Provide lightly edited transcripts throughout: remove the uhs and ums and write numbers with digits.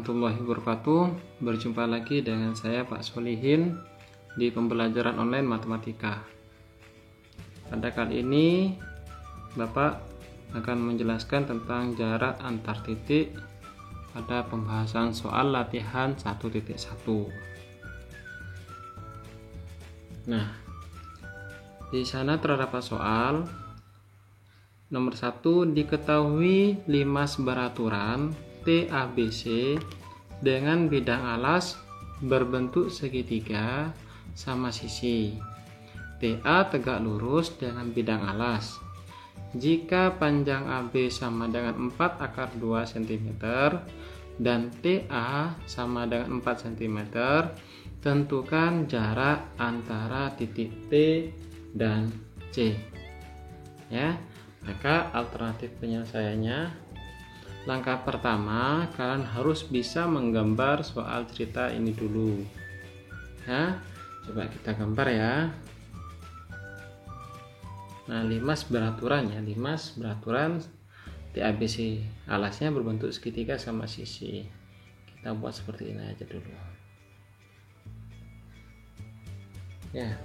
warahmatullahi wabarakatuh. Berjumpa lagi dengan saya Pak Solihin di pembelajaran online matematika. Pada kali ini Bapak akan menjelaskan tentang jarak antar titik pada pembahasan soal latihan 1.1. Nah, di sana terdapat soal nomor 1, diketahui limas beraturan TABC dengan bidang alas berbentuk segitiga sama sisi. TA tegak lurus dengan bidang alas. Jika panjang AB sama dengan 4 akar 2 cm dan TA sama dengan 4 cm, tentukan jarak antara titik T dan C. Ya, maka alternatif penyelesaiannya, langkah pertama kalian harus bisa menggambar soal cerita ini dulu. Ya, coba kita gambar ya. Nah, limas beraturan ya, limas beraturan TABC, alasnya berbentuk segitiga sama sisi. Kita buat seperti ini aja dulu. Ya,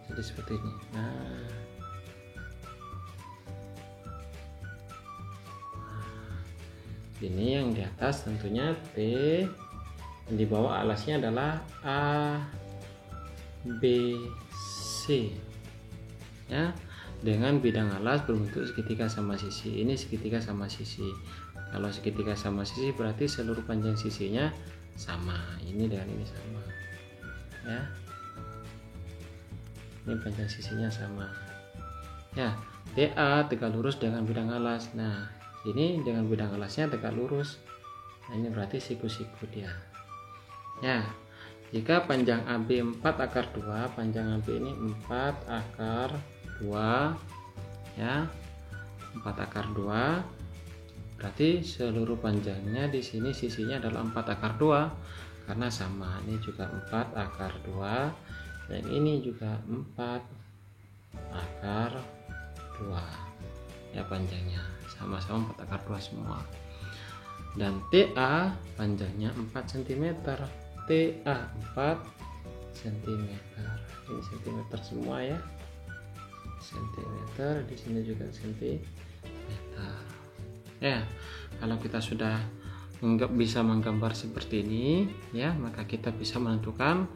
jadi seperti ini. Nah, ini yang di atas tentunya T, yang di bawah alasnya adalah A, B, C. Ya, dengan bidang alas berbentuk segitiga sama sisi. Ini segitiga sama sisi. Kalau segitiga sama sisi berarti seluruh panjang sisinya sama. Ini dengan ini sama. Ya, ini panjang sisinya sama. Ya, TA tegak lurus dengan bidang alas. Nah, ini dengan bidang alasnya tegak lurus. Nah, ini berarti siku-siku dia. Ya, jika panjang AB 4 akar 2, panjang AB ini 4 akar 2, ya, 4 akar 2, berarti seluruh panjangnya di sini sisinya adalah 4 akar 2 karena sama. Ini juga 4 akar 2 dan ini juga 4 akar 2, ya, panjangnya sama-sama 4 akar 2 semua. Dan TA panjangnya 4 cm, TA 4 cm, ini cm semua ya, cm, di sini juga cm. Ya, kalau kita sudah bisa menggambar seperti ini ya, maka kita bisa menentukan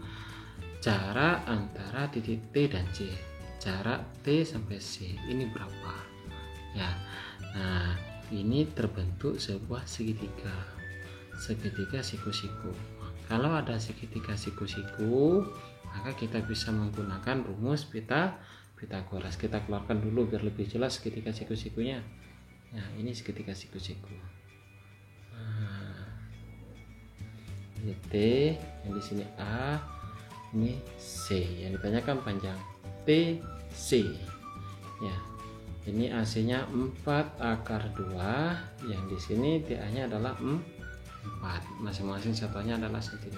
jarak antara titik T dan C. Jarak T sampai C ini berapa ya. Nah, ini terbentuk sebuah segitiga siku-siku. Kalau ada segitiga siku-siku, maka kita bisa menggunakan rumus Pitagoras. Kita keluarkan dulu biar lebih jelas segitiga siku-sikunya. Nah, ini segitiga siku-siku. Nah, ini T, yang di sini A, ini C. Yang ditanyakan panjang TC. Ya, ini AC-nya 4 akar 2, yang di sini TA-nya adalah 4. Masing-masing satuannya adalah cm.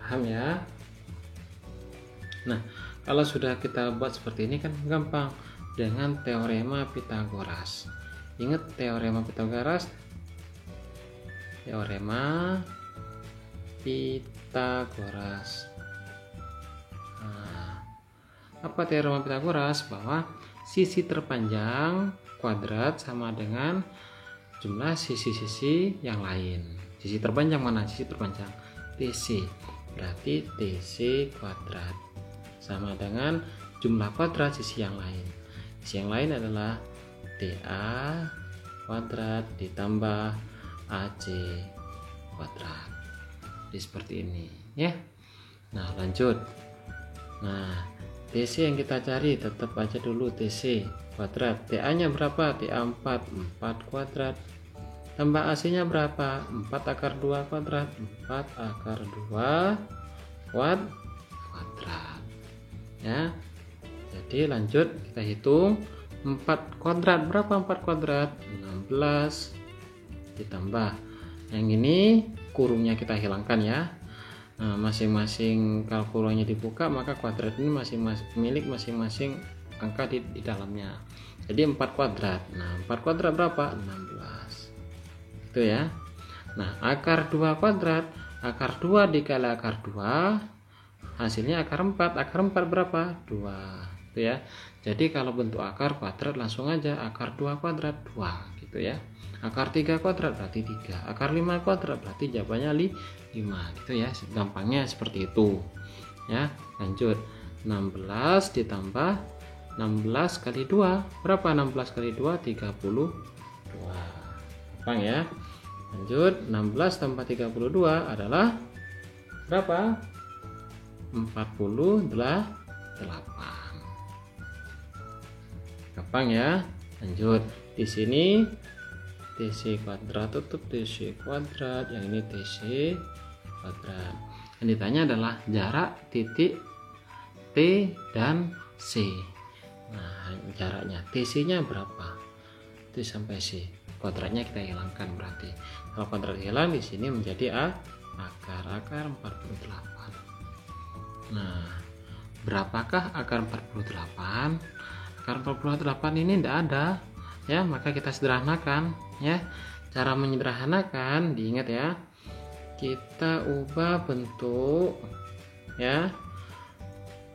Paham ya? Nah, kalau sudah kita buat seperti ini kan gampang dengan teorema Pitagoras. Ingat teorema Pitagoras? Teorema Pitagoras. Nah, apa teorema Pitagoras? Bahwa sisi terpanjang kuadrat sama dengan jumlah sisi-sisi yang lain. Sisi terpanjang mana? Sisi terpanjang TC. Berarti TC kuadrat sama dengan jumlah kuadrat sisi yang lain. Sisi yang lain adalah TA kuadrat ditambah AC kuadrat. Jadi seperti ini ya. Nah, lanjut. Nah, TC yang kita cari tetap aja dulu TC kuadrat. TA nya berapa? TA 4 kuadrat. Tambah AC nya berapa? 4 akar 2 kuadrat. 4 akar 2 kuadrat. Ya, jadi lanjut kita hitung. 4 kuadrat berapa? 4 kuadrat 16 ditambah, yang ini kurungnya kita hilangkan ya. Nah, masing-masing kalau kurungnya dibuka maka kuadrat ini milik masing-masing angka di dalamnya. Jadi 4 kuadrat. Nah, 4 kuadrat berapa? 16. Itu ya. Nah, akar 2 kuadrat, akar 2 dikali akar 2, hasilnya akar 4. Akar 4 berapa? 2. Gitu ya. Jadi kalau bentuk akar kuadrat langsung aja akar 2 kuadrat 2 gitu ya. Akar 3 kuadrat berarti 3. Akar 5 kuadrat berarti jawabannya 5 gitu ya. Gampangnya seperti itu. Ya, lanjut. 16 ditambah 16 kali 2. Berapa 16 kali 2? 32. Gampang ya. Lanjut, 16 tambah 32 adalah berapa? 48. Gampang ya. Lanjut. Di sini TC kuadrat tetap TC kuadrat, yang ini TC kuadrat. Yang ditanya adalah jarak titik T dan C. Nah, jaraknya TC-nya berapa? T sampai C. Kuadratnya kita hilangkan berarti. Kalau kuadrat hilang di sini menjadi akar 48. Nah, berapakah akar 48? Akar 48 ini tidak ada ya, maka kita sederhanakan ya. Cara menyederhanakan diingat ya. Kita ubah bentuk ya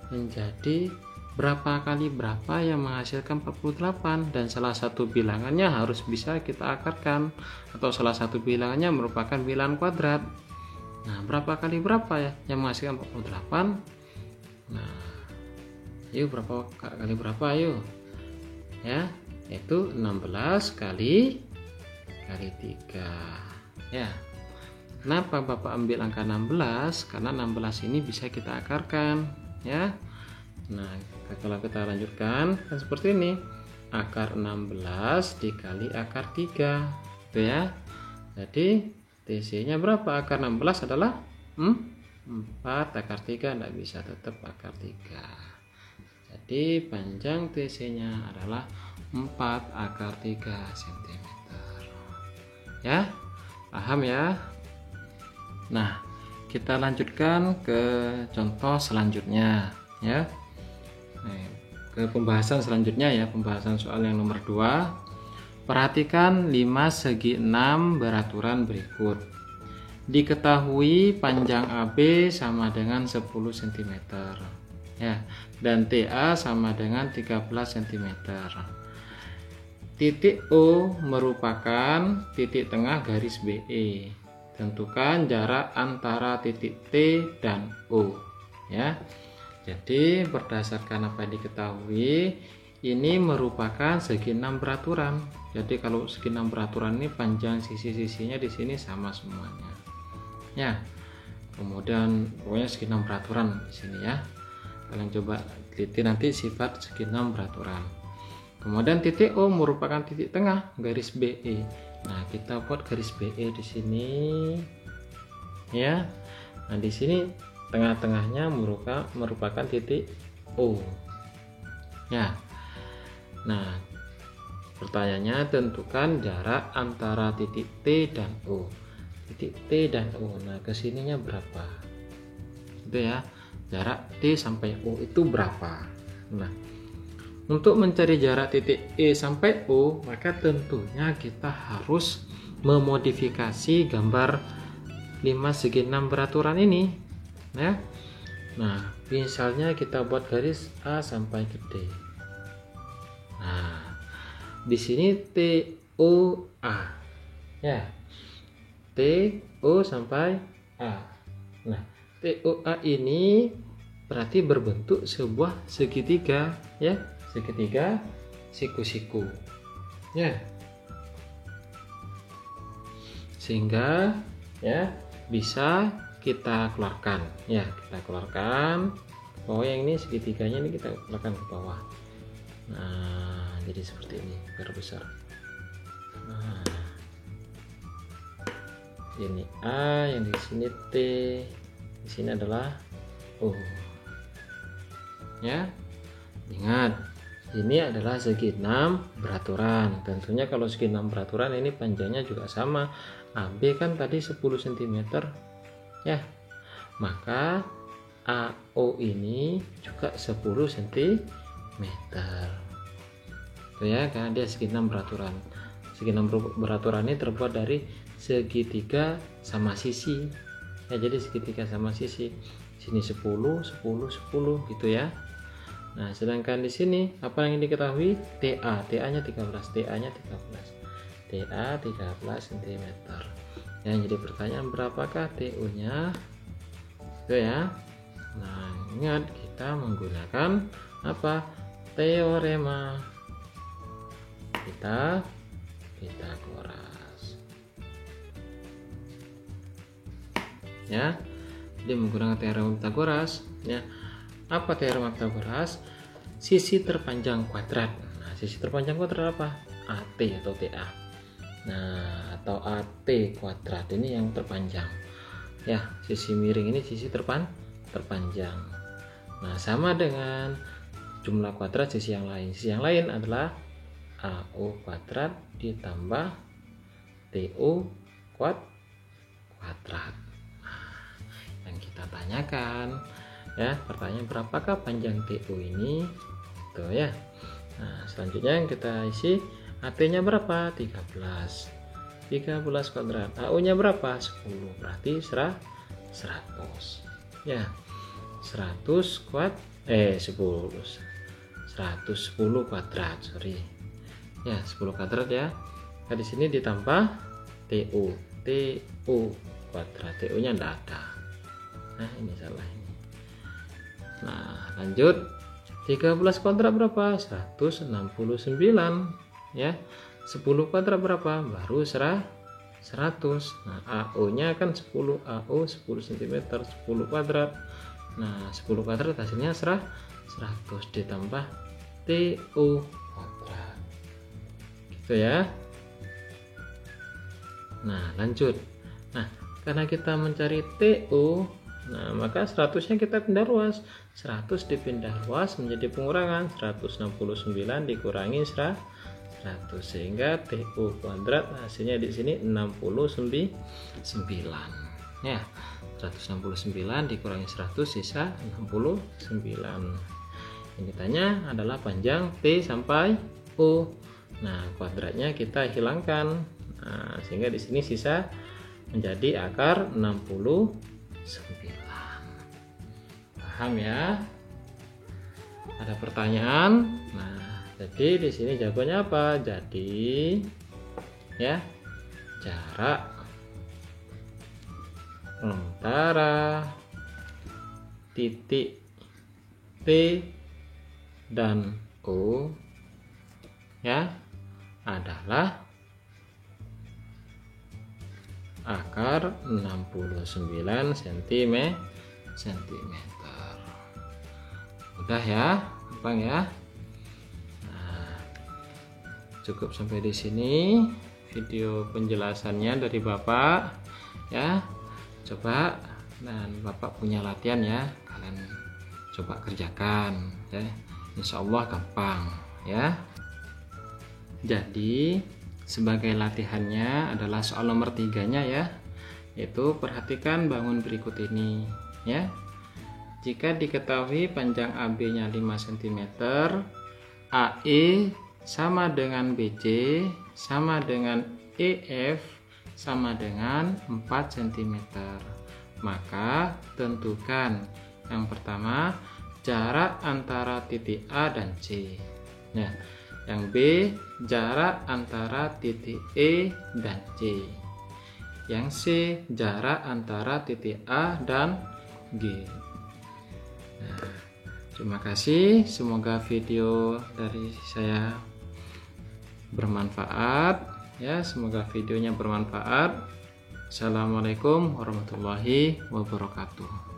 menjadi berapa kali berapa yang menghasilkan 48, dan salah satu bilangannya harus bisa kita akarkan, atau salah satu bilangannya merupakan bilangan kuadrat. Nah, berapa kali berapa ya yang menghasilkan 48? Nah, yuk berapa kali berapa yuk ya, itu 16 kali 3 ya. Kenapa Bapak ambil angka 16? Karena 16 ini bisa kita akarkan ya. Nah, kalau kita lanjutkan kan seperti ini, akar 16 dikali akar 3 gitu ya. Jadi TC nya berapa? Akar 16 adalah 4, akar 3 tidak bisa, tetap akar 3. Jadi panjang TC nya adalah 4 akar 3 cm ya. Paham ya? Nah, kita lanjutkan ke contoh selanjutnya ya. Ke pembahasan selanjutnya ya, pembahasan soal yang nomor 2. Perhatikan 5 segi 6 beraturan berikut. Diketahui panjang AB sama dengan 10 cm ya, dan TA sama dengan 13 cm. Titik O merupakan titik tengah garis BE. Tentukan jarak antara titik T dan O ya. Jadi berdasarkan apa yang diketahui, ini merupakan segi 6 beraturan. Jadi kalau segi 6 beraturan ini panjang sisi-sisinya di sini sama semuanya. Ya. Kemudian pokoknya segi 6 beraturan di sini ya. Kalian coba teliti nanti sifat segi 6 beraturan. Kemudian titik O merupakan titik tengah garis BE. Nah, kita buat garis BE di sini. Ya. Nah, di sini tengah-tengahnya merupakan titik O ya. Nah, pertanyaannya tentukan jarak antara titik T dan O. Titik T dan O, nah kesininya berapa itu ya, jarak T sampai O itu berapa. Nah, untuk mencari jarak titik E sampai O, maka tentunya kita harus memodifikasi gambar 5 segi 6 beraturan ini ya. Nah, misalnya kita buat garis A sampai ke D. Nah, di sini TOA ya, TO sampai A. Nah, TOA ini berarti berbentuk sebuah segitiga ya, segitiga siku-siku ya, sehingga ya bisa kita keluarkan ya, kita keluarkan bahwa yang ini segitiganya ini kita keluarkan ke bawah. Nah, jadi seperti ini biar besar. Nah, ini A, yang di sini T, di sini adalah O ya. Ingat, ini adalah segi 6 beraturan. Tentunya kalau segi 6 beraturan ini panjangnya juga sama. AB kan tadi 10 cm ya, maka AO ini juga 10 cm itu ya, karena dia segi 6 beraturan. Segi 6 beraturan ini terbuat dari segitiga sama sisi. Ya, jadi segitiga sama sisi. Sini 10, 10, 10 gitu ya. Nah, sedangkan di sini apa yang diketahui? TA-nya 13, TA-nya 13. TA 13 cm. Ya, jadi pertanyaan berapakah TU-nya? Itu ya. Nah, ingat kita menggunakan apa? Teorema Pitagoras. Ya. Jadi menggunakan teorema Pitagoras, ya. Apa teorema Pitagoras? Sisi terpanjang kuadrat. Nah, sisi terpanjang kuadrat apa? AT atau TA. Nah, atau AT kuadrat ini yang terpanjang. Ya, sisi miring ini sisi terpanjang. Nah, sama dengan jumlah kuadrat sisi yang lain. Sisi yang lain adalah AU kuadrat ditambah TU kuadrat. Yang kita tanyakan, ya, pertanyaan berapakah panjang TU ini? Tuh ya. Nah, selanjutnya yang kita isi, AT-nya berapa? 13 kuadrat. AU-nya berapa? 10. Berarti 100. Ya. 110 kuadrat, sorry. Ya, 10 kuadrat ya. Nah, di sini ditambah TU kuadrat. TU-nya enggak ada. Nah, ini salah ini. Nah, lanjut. 13 kuadrat berapa? 169 ya. 10 kuadrat berapa? Baru 100. Nah, AU-nya kan 10, AU 10 cm, 10 kuadrat. Nah, 10 kuadrat hasilnya 100 ditambah TU kuadrat. Gitu ya. Nah, lanjut. Nah, karena kita mencari TU, nah, maka 100-nya kita pindah luas. 100 dipindah luas menjadi pengurangan. 169 dikurangi 100, sehingga TU kuadrat hasilnya di sini 69. Ya, 169 dikurangi 100 sisa 69. Yang ditanya adalah panjang T sampai U. Nah, kuadratnya kita hilangkan. Nah, sehingga di sini sisa menjadi akar 69. Paham ya? Ada pertanyaan? Nah, jadi di sini jawabannya apa? Jadi ya, jarak antara titik T dan O ya adalah akar 69 cm. Udah ya, gampang ya. Nah, cukup sampai di sini video penjelasannya dari Bapak ya. Coba, dan Bapak punya latihan ya, kalian coba kerjakan ya. Insya Allah gampang ya. Jadi sebagai latihannya adalah soal nomor 3-nya ya, yaitu perhatikan bangun berikut ini ya. Jika diketahui panjang AB-nya 5 cm, AE sama dengan BC sama dengan EF sama dengan 4 cm, maka tentukan yang pertama jarak antara titik A dan C. Nah, yang B jarak antara titik E dan C. Yang C jarak antara titik A dan G. Nah, terima kasih. Semoga video dari saya bermanfaat ya. Semoga videonya bermanfaat. Assalamualaikum warahmatullahi wabarakatuh.